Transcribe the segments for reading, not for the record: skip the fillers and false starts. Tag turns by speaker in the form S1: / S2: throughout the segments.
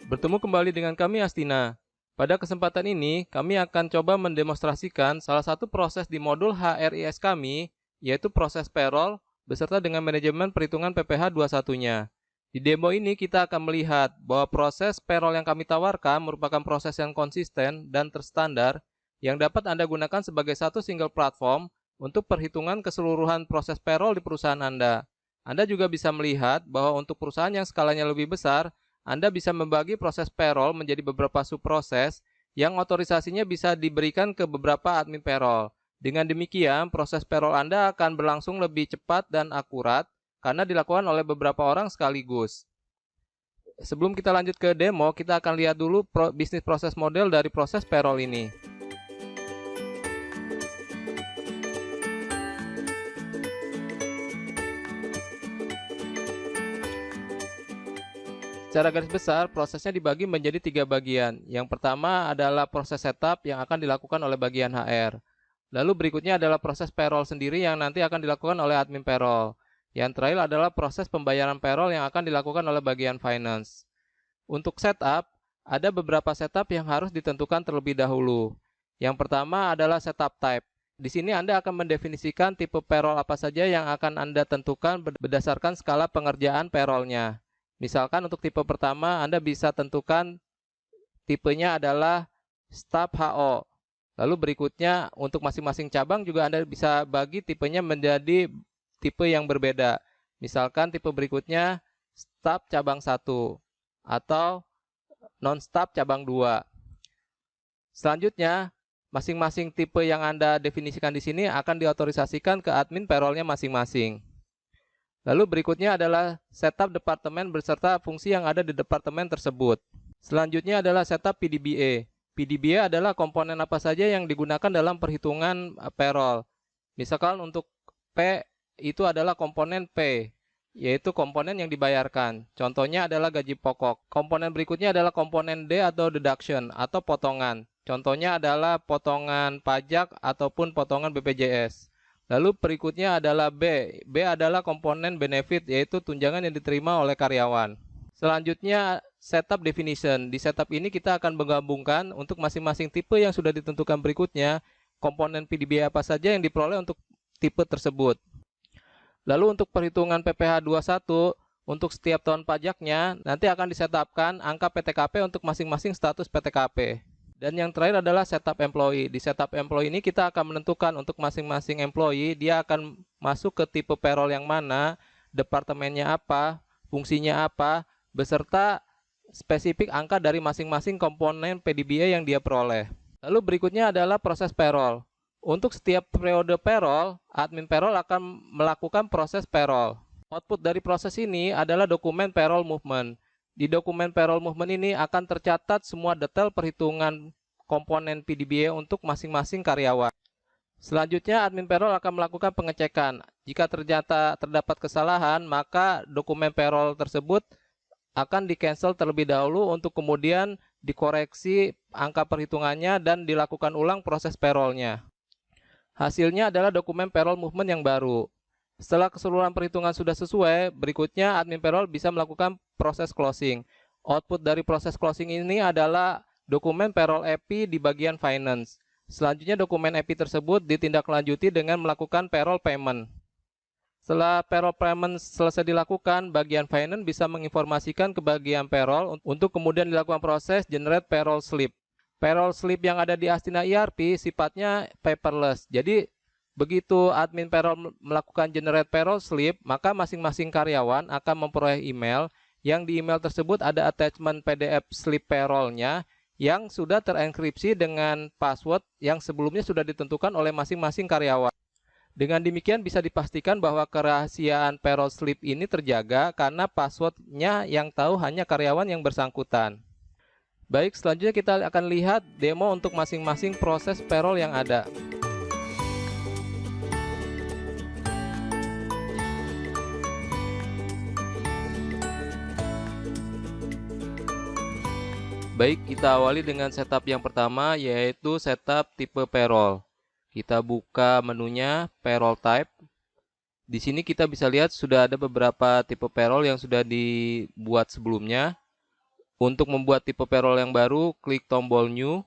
S1: Bertemu kembali dengan kami Astina. Pada kesempatan ini, kami akan coba mendemonstrasikan salah satu proses di modul HRIS kami, yaitu proses payroll beserta dengan manajemen perhitungan PPh 21-nya. Di demo ini kita akan melihat bahwa proses payroll yang kami tawarkan merupakan proses yang konsisten dan terstandar yang dapat Anda gunakan sebagai satu single platform untuk perhitungan keseluruhan proses payroll di perusahaan Anda. Anda juga bisa melihat bahwa untuk perusahaan yang skalanya lebih besar, Anda bisa membagi proses payroll menjadi beberapa subproses yang otorisasinya bisa diberikan ke beberapa admin payroll. Dengan demikian, proses payroll Anda akan berlangsung lebih cepat dan akurat karena dilakukan oleh beberapa orang sekaligus. Sebelum kita lanjut ke demo, kita akan lihat dulu bisnis proses model dari proses payroll ini. Secara garis besar, prosesnya dibagi menjadi 3 bagian. Yang pertama adalah proses setup yang akan dilakukan oleh bagian HR. Lalu berikutnya adalah proses payroll sendiri yang nanti akan dilakukan oleh admin payroll. Yang terakhir adalah proses pembayaran payroll yang akan dilakukan oleh bagian finance. Untuk setup, ada beberapa setup yang harus ditentukan terlebih dahulu. Yang pertama adalah setup type. Di sini Anda akan mendefinisikan tipe payroll apa saja yang akan Anda tentukan berdasarkan skala pengerjaan payrollnya. Misalkan untuk tipe pertama, Anda bisa tentukan tipenya adalah staff HO. Lalu berikutnya untuk masing-masing cabang juga Anda bisa bagi tipenya menjadi tipe yang berbeda. Misalkan tipe berikutnya staff cabang 1 atau non-staff cabang 2. Selanjutnya, masing-masing tipe yang Anda definisikan di sini akan diotorisasikan ke admin payrollnya masing-masing. Lalu berikutnya adalah setup departemen beserta fungsi yang ada di departemen tersebut. Selanjutnya adalah setup PDBA. PDBA adalah komponen apa saja yang digunakan dalam perhitungan payroll. Misalkan untuk P itu adalah komponen P, yaitu komponen yang dibayarkan. Contohnya adalah gaji pokok. Komponen berikutnya adalah komponen D atau deduction atau potongan. Contohnya adalah potongan pajak ataupun potongan BPJS. Lalu berikutnya adalah B. B adalah komponen benefit, yaitu tunjangan yang diterima oleh karyawan. Selanjutnya, setup definition. Di setup ini kita akan menggabungkan untuk masing-masing tipe yang sudah ditentukan berikutnya, komponen PDB apa saja yang diperoleh untuk tipe tersebut. Lalu untuk perhitungan PPh 21, untuk setiap tahun pajaknya, nanti akan disetupkan angka PTKP untuk masing-masing status PTKP. Dan yang terakhir adalah setup employee. Di setup employee ini kita akan menentukan untuk masing-masing employee, dia akan masuk ke tipe payroll yang mana, departemennya apa, fungsinya apa, beserta spesifik angka dari masing-masing komponen PDBA yang dia peroleh. Lalu berikutnya adalah proses payroll. Untuk setiap periode payroll, admin payroll akan melakukan proses payroll. Output dari proses ini adalah dokumen payroll movement. Di dokumen payroll movement ini akan tercatat semua detail perhitungan komponen PDBA untuk masing-masing karyawan. Selanjutnya, admin payroll akan melakukan pengecekan. Jika ternyata terdapat kesalahan, maka dokumen payroll tersebut akan di-cancel terlebih dahulu untuk kemudian dikoreksi angka perhitungannya dan dilakukan ulang proses payrollnya. Hasilnya adalah dokumen payroll movement yang baru. Setelah keseluruhan perhitungan sudah sesuai, berikutnya admin payroll bisa melakukan proses closing. Output dari proses closing ini adalah dokumen payroll EP di bagian finance. Selanjutnya dokumen EP tersebut ditindaklanjuti dengan melakukan payroll payment. Setelah payroll payment selesai dilakukan, bagian finance bisa menginformasikan ke bagian payroll untuk kemudian dilakukan proses generate payroll slip. Payroll slip yang ada di Astina ERP sifatnya paperless. Jadi begitu admin payroll melakukan generate payroll slip, maka masing-masing karyawan akan memperoleh email yang di email tersebut ada attachment PDF slip payrollnya yang sudah terenkripsi dengan password yang sebelumnya sudah ditentukan oleh masing-masing karyawan. Dengan demikian bisa dipastikan bahwa kerahasiaan payroll slip ini terjaga karena passwordnya yang tahu hanya karyawan yang bersangkutan. Baik, selanjutnya kita akan lihat demo untuk masing-masing proses payroll yang ada. Baik, kita awali dengan setup yang pertama, yaitu setup tipe payroll. Kita buka menunya payroll type. Di sini kita bisa lihat sudah ada beberapa tipe payroll yang sudah dibuat sebelumnya. Untuk membuat tipe payroll yang baru, klik tombol New,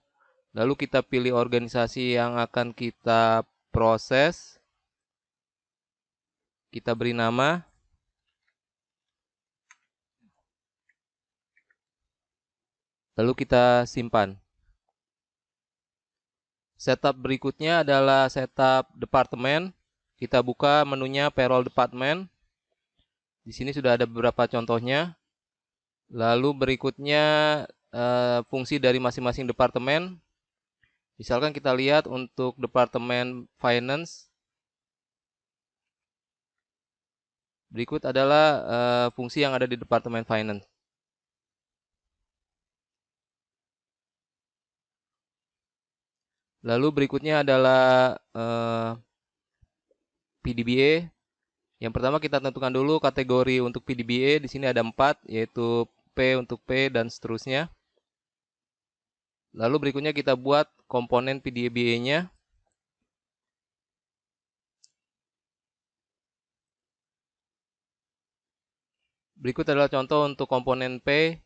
S1: lalu kita pilih organisasi yang akan kita proses. Kita beri nama. Lalu kita simpan. Setup berikutnya adalah setup departemen. Kita buka menunya payroll department. Di sini sudah ada beberapa contohnya. Lalu berikutnya fungsi dari masing-masing departemen. Misalkan kita lihat untuk departemen finance. Berikut adalah fungsi yang ada di departemen finance. Lalu berikutnya adalah PDBA. Yang pertama kita tentukan dulu kategori untuk PDBA. Di sini ada 4, yaitu P untuk P dan seterusnya. Lalu berikutnya kita buat komponen PDBA-nya. Berikut adalah contoh untuk komponen P.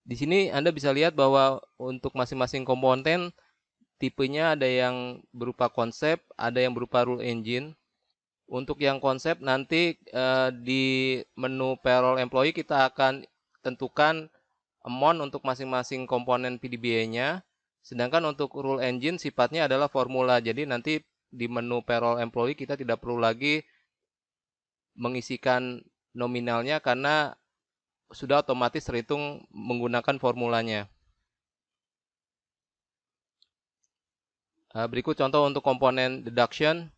S1: Di sini Anda bisa lihat bahwa untuk masing-masing komponen tipenya ada yang berupa konsep, ada yang berupa rule engine. Untuk yang konsep nanti di menu payroll employee kita akan tentukan amount untuk masing-masing komponen PDBA-nya. Sedangkan untuk rule engine sifatnya adalah formula. Jadi nanti di menu payroll employee kita tidak perlu lagi mengisikan nominalnya karena sudah otomatis terhitung menggunakan formulanya. Berikut contoh untuk komponen deduction.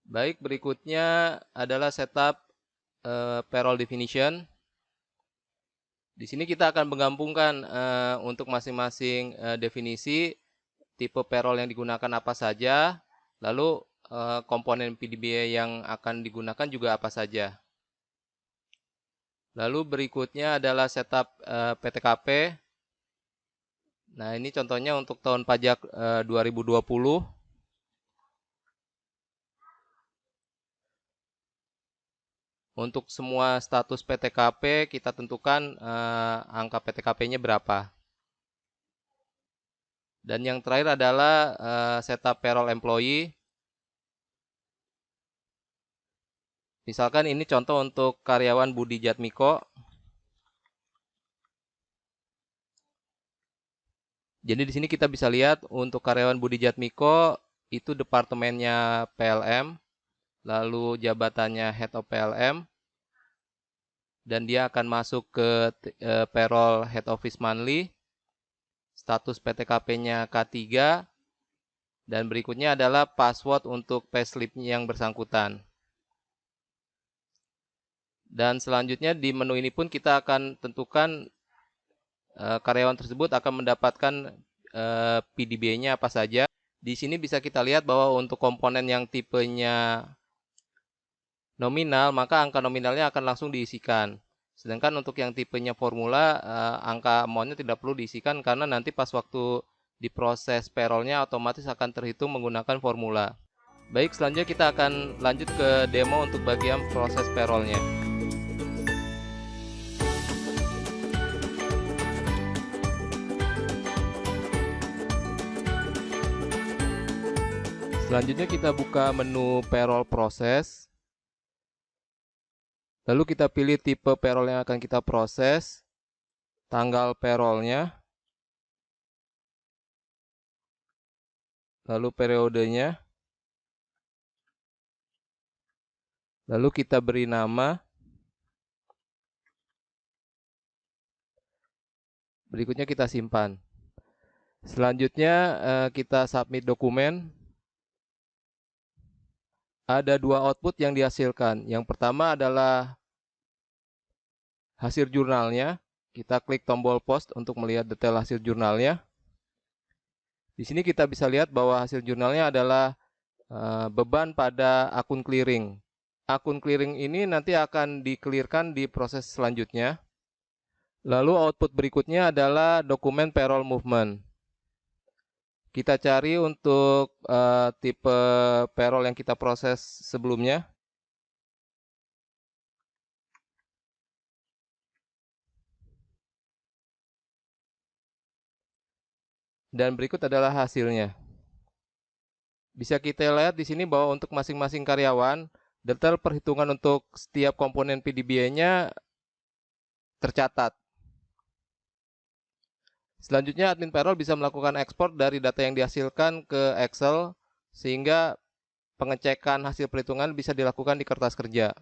S1: Baik, berikutnya adalah setup payroll definition. Di sini kita akan menggabungkan untuk masing-masing definisi tipe payroll yang digunakan apa saja, lalu komponen PDBA yang akan digunakan juga apa saja. Lalu berikutnya adalah setup PTKP. Nah, ini contohnya untuk tahun pajak 2020. Untuk semua status PTKP kita tentukan angka PTKP-nya berapa. Dan yang terakhir adalah setup payroll employee. Misalkan ini contoh untuk karyawan Budi Jatmiko. Jadi di sini kita bisa lihat untuk karyawan Budi Jatmiko itu departemennya PLM, lalu jabatannya Head of PLM, dan dia akan masuk ke payroll Head Office Monthly. Status PTKP-nya K3, dan berikutnya adalah password untuk payslip yang bersangkutan. Dan selanjutnya di menu ini pun kita akan tentukan karyawan tersebut akan mendapatkan PDBA-nya apa saja. Di sini bisa kita lihat bahwa untuk komponen yang tipenya nominal, maka angka nominalnya akan langsung diisikan. Sedangkan untuk yang tipenya formula, angka amount-nya tidak perlu diisikan karena nanti pas waktu diproses payroll-nya otomatis akan terhitung menggunakan formula. Baik, selanjutnya kita akan lanjut ke demo untuk bagian proses payroll-nya. Selanjutnya kita buka menu payroll proses. Lalu kita pilih tipe payroll yang akan kita proses, tanggal payroll-nya, lalu periodenya, lalu kita beri nama. Berikutnya kita simpan. Selanjutnya kita submit dokumen. Ada 2 output yang dihasilkan. Yang pertama adalah hasil jurnalnya. Kita klik tombol post untuk melihat detail hasil jurnalnya. Di sini kita bisa lihat bahwa hasil jurnalnya adalah beban pada akun clearing. Akun clearing ini nanti akan di-clearkan di proses selanjutnya. Lalu output berikutnya adalah dokumen payroll movement. Kita cari untuk tipe payroll yang kita proses sebelumnya. Dan berikut adalah hasilnya. Bisa kita lihat di sini bahwa untuk masing-masing karyawan, detail perhitungan untuk setiap komponen PDBA-nya tercatat. Selanjutnya, admin payroll bisa melakukan ekspor dari data yang dihasilkan ke Excel, sehingga pengecekan hasil perhitungan bisa dilakukan di kertas kerja.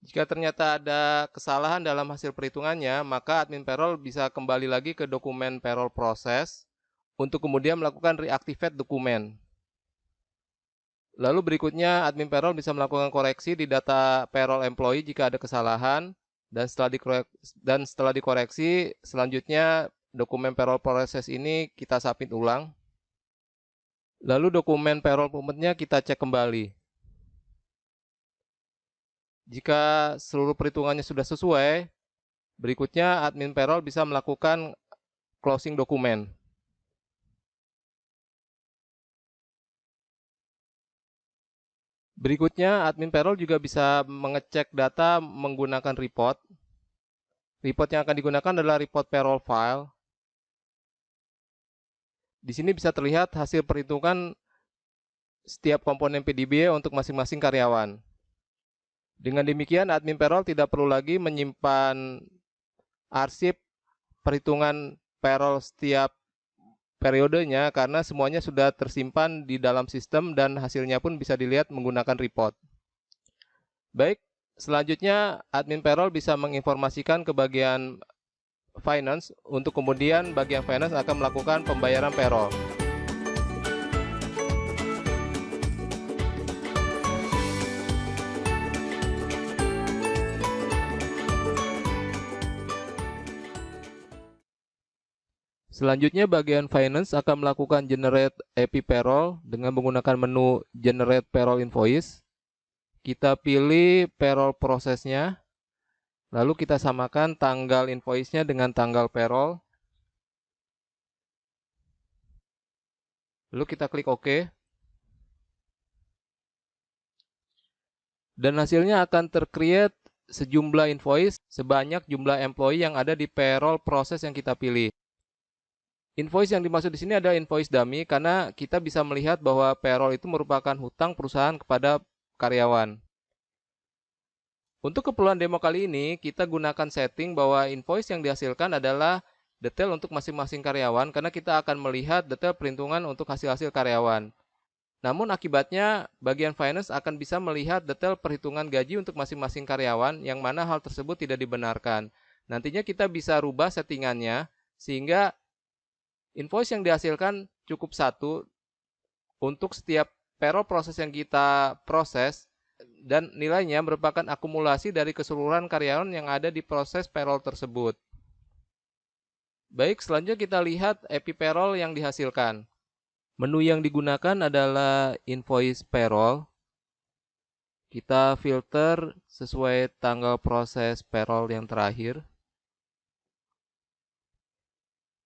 S1: Jika ternyata ada kesalahan dalam hasil perhitungannya, maka admin payroll bisa kembali lagi ke dokumen payroll process untuk kemudian melakukan reactivate dokumen. Lalu berikutnya, admin payroll bisa melakukan koreksi di data payroll employee jika ada kesalahan, dan setelah dikoreksi, selanjutnya dokumen payroll process ini kita submit ulang. Lalu dokumen payroll movement-nya kita cek kembali. Jika seluruh perhitungannya sudah sesuai, berikutnya admin payroll bisa melakukan closing dokumen. Berikutnya, admin payroll juga bisa mengecek data menggunakan report. Report yang akan digunakan adalah report payroll file. Di sini bisa terlihat hasil perhitungan setiap komponen PDBA untuk masing-masing karyawan. Dengan demikian, admin payroll tidak perlu lagi menyimpan arsip perhitungan payroll setiap periodenya karena semuanya sudah tersimpan di dalam sistem dan hasilnya pun bisa dilihat menggunakan report. Baik, selanjutnya admin payroll bisa menginformasikan ke bagian finance untuk kemudian bagian finance akan melakukan pembayaran payroll. Selanjutnya bagian finance akan melakukan generate AP payroll dengan menggunakan menu generate payroll invoice. Kita pilih payroll prosesnya, lalu kita samakan tanggal invoice-nya dengan tanggal payroll. Lalu kita klik OK. Dan hasilnya akan tercreate sejumlah invoice sebanyak jumlah employee yang ada di payroll proses yang kita pilih. Invoice yang dimaksud di sini adalah invoice dummy karena kita bisa melihat bahwa payroll itu merupakan hutang perusahaan kepada karyawan. Untuk keperluan demo kali ini, kita gunakan setting bahwa invoice yang dihasilkan adalah detail untuk masing-masing karyawan karena kita akan melihat detail perhitungan untuk hasil-hasil karyawan. Namun akibatnya, bagian finance akan bisa melihat detail perhitungan gaji untuk masing-masing karyawan yang mana hal tersebut tidak dibenarkan. Nantinya kita bisa rubah settingannya sehingga invoice yang dihasilkan cukup satu untuk setiap payroll proses yang kita proses dan nilainya merupakan akumulasi dari keseluruhan karyawan yang ada di proses payroll tersebut. Baik, selanjutnya kita lihat AP payroll yang dihasilkan. Menu yang digunakan adalah invoice payroll. Kita filter sesuai tanggal proses payroll yang terakhir.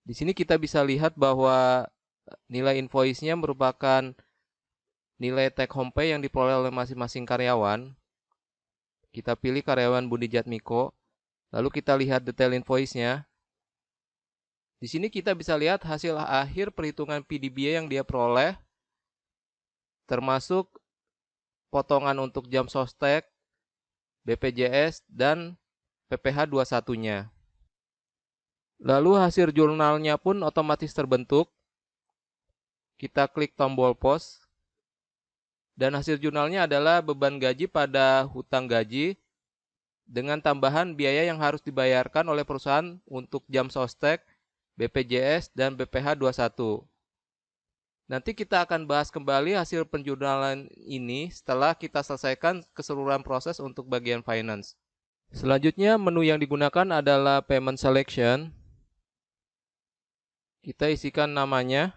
S1: Di sini kita bisa lihat bahwa nilai invoice-nya merupakan nilai take home pay yang diperoleh oleh masing-masing karyawan. Kita pilih karyawan Budi Jatmiko, lalu kita lihat detail invoice-nya. Di sini kita bisa lihat hasil akhir perhitungan PDBA yang dia peroleh, termasuk potongan untuk jam sostek, BPJS, dan PPh 21-nya. Lalu hasil jurnalnya pun otomatis terbentuk. Kita klik tombol pos. Dan hasil jurnalnya adalah beban gaji pada hutang gaji dengan tambahan biaya yang harus dibayarkan oleh perusahaan untuk jam sostek, BPJS, dan BPh 21. Nanti kita akan bahas kembali hasil penjurnalan ini setelah kita selesaikan keseluruhan proses untuk bagian finance. Selanjutnya menu yang digunakan adalah payment selection. Kita isikan namanya.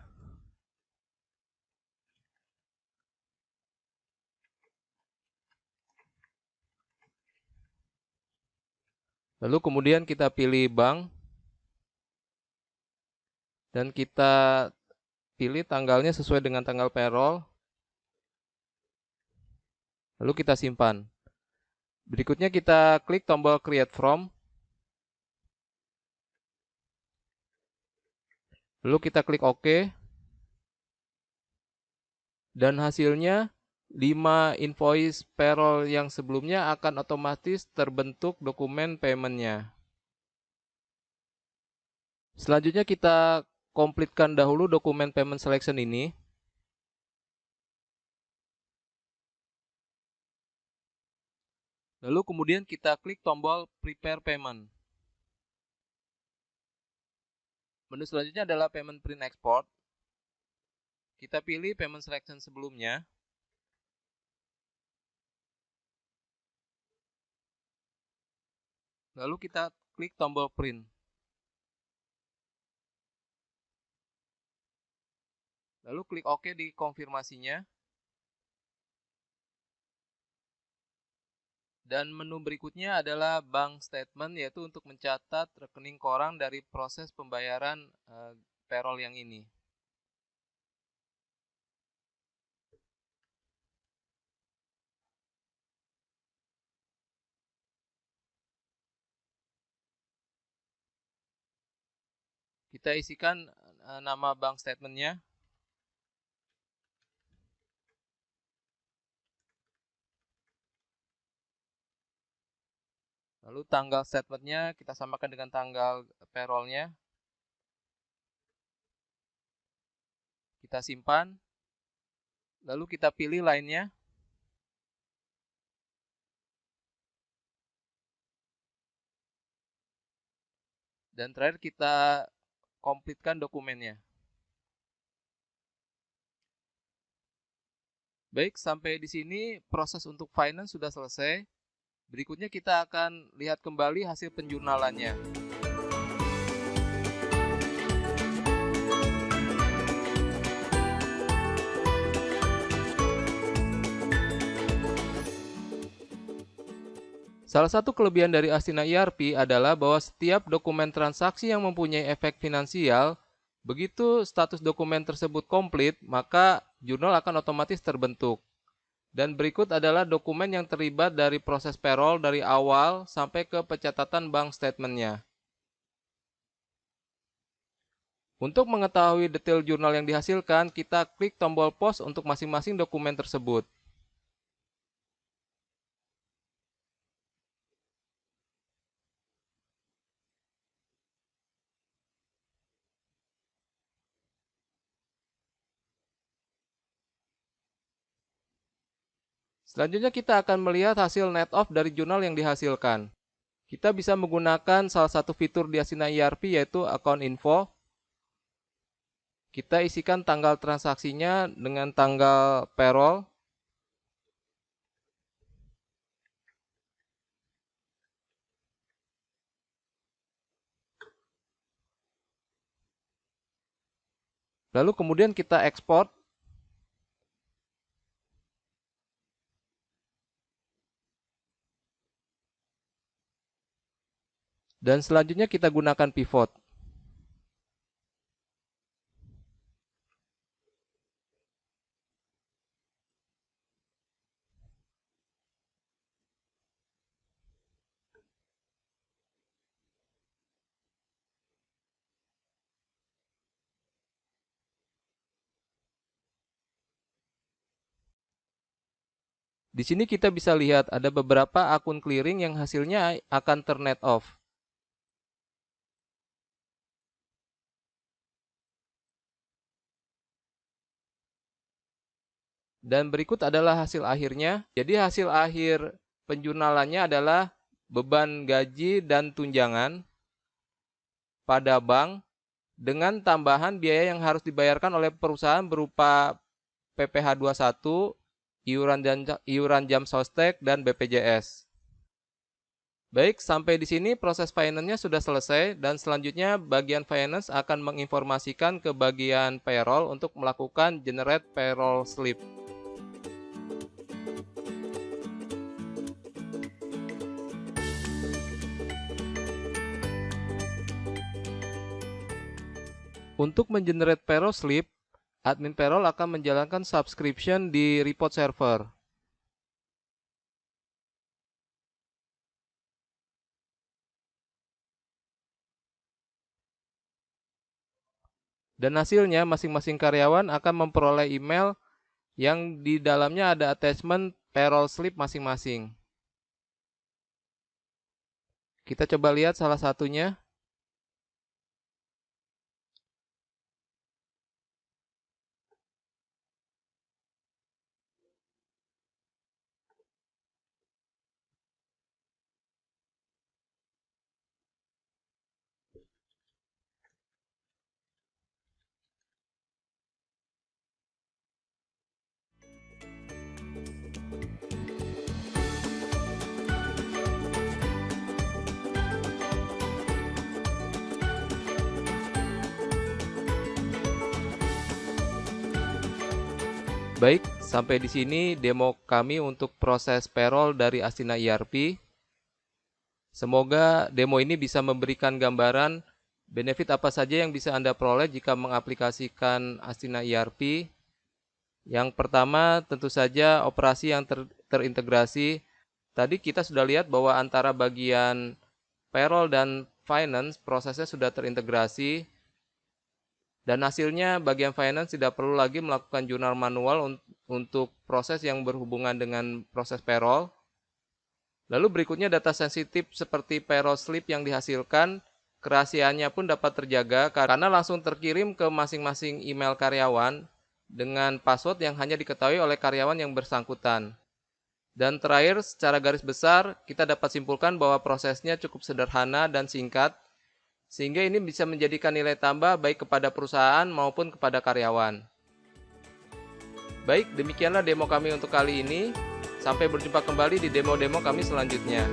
S1: Lalu kemudian kita pilih bank. Dan kita pilih tanggalnya sesuai dengan tanggal payroll. Lalu kita simpan. Berikutnya kita klik tombol create from. Lalu kita klik OK. Dan hasilnya 5 invoice payroll yang sebelumnya akan otomatis terbentuk dokumen payment-nya. Selanjutnya kita komplitkan dahulu dokumen payment selection ini. Lalu kemudian kita klik tombol prepare payment. Menu selanjutnya adalah payment print export. Kita pilih payment selection sebelumnya. Lalu kita klik tombol print. Lalu klik OK di konfirmasinya. Dan menu berikutnya adalah bank statement, yaitu untuk mencatat rekening koran dari proses pembayaran payroll yang ini. Kita isikan nama bank statement-nya. Lalu tanggal statement-nya kita samakan dengan tanggal payroll-nya. Kita simpan. Lalu kita pilih line-nya. Dan terakhir kita komplitkan dokumennya. Baik, sampai di sini proses untuk finance sudah selesai. Berikutnya kita akan lihat kembali hasil penjurnalannya. Salah satu kelebihan dari Astina ERP adalah bahwa setiap dokumen transaksi yang mempunyai efek finansial, begitu status dokumen tersebut komplit, maka jurnal akan otomatis terbentuk. Dan berikut adalah dokumen yang terlibat dari proses payroll dari awal sampai ke pencatatan bank statement-nya. Untuk mengetahui detail jurnal yang dihasilkan, kita klik tombol pos untuk masing-masing dokumen tersebut. Selanjutnya kita akan melihat hasil net off dari jurnal yang dihasilkan. Kita bisa menggunakan salah satu fitur di Astina ERP yaitu account info. Kita isikan tanggal transaksinya dengan tanggal payroll. Lalu kemudian kita ekspor. Dan selanjutnya kita gunakan pivot. Di sini kita bisa lihat ada beberapa akun clearing yang hasilnya akan ternet off. Dan berikut adalah hasil akhirnya. Jadi hasil akhir penjurnalannya adalah beban gaji dan tunjangan pada bank dengan tambahan biaya yang harus dibayarkan oleh perusahaan berupa PPh 21, iuran jam sostek, dan BPJS. Baik, sampai di sini proses finance-nya sudah selesai dan selanjutnya bagian finance akan menginformasikan ke bagian payroll untuk melakukan generate payroll slip. Untuk mengenerate payroll slip, admin payroll akan menjalankan subscription di report server. Dan hasilnya masing-masing karyawan akan memperoleh email yang di dalamnya ada attachment payroll slip masing-masing. Kita coba lihat salah satunya. Baik, sampai di sini demo kami untuk proses payroll dari Astina ERP. Semoga demo ini bisa memberikan gambaran benefit apa saja yang bisa Anda peroleh jika mengaplikasikan Astina ERP. Yang pertama tentu saja operasi yang terintegrasi. Tadi kita sudah lihat bahwa antara bagian payroll dan finance prosesnya sudah terintegrasi. Dan hasilnya bagian finance tidak perlu lagi melakukan jurnal manual untuk proses yang berhubungan dengan proses payroll. Lalu berikutnya data sensitif seperti payroll slip yang dihasilkan, kerahasiaannya pun dapat terjaga karena langsung terkirim ke masing-masing email karyawan dengan password yang hanya diketahui oleh karyawan yang bersangkutan. Dan terakhir, secara garis besar, kita dapat simpulkan bahwa prosesnya cukup sederhana dan singkat, sehingga ini bisa menjadikan nilai tambah baik kepada perusahaan maupun kepada karyawan. Baik, demikianlah demo kami untuk kali ini. Sampai berjumpa kembali di demo-demo kami selanjutnya.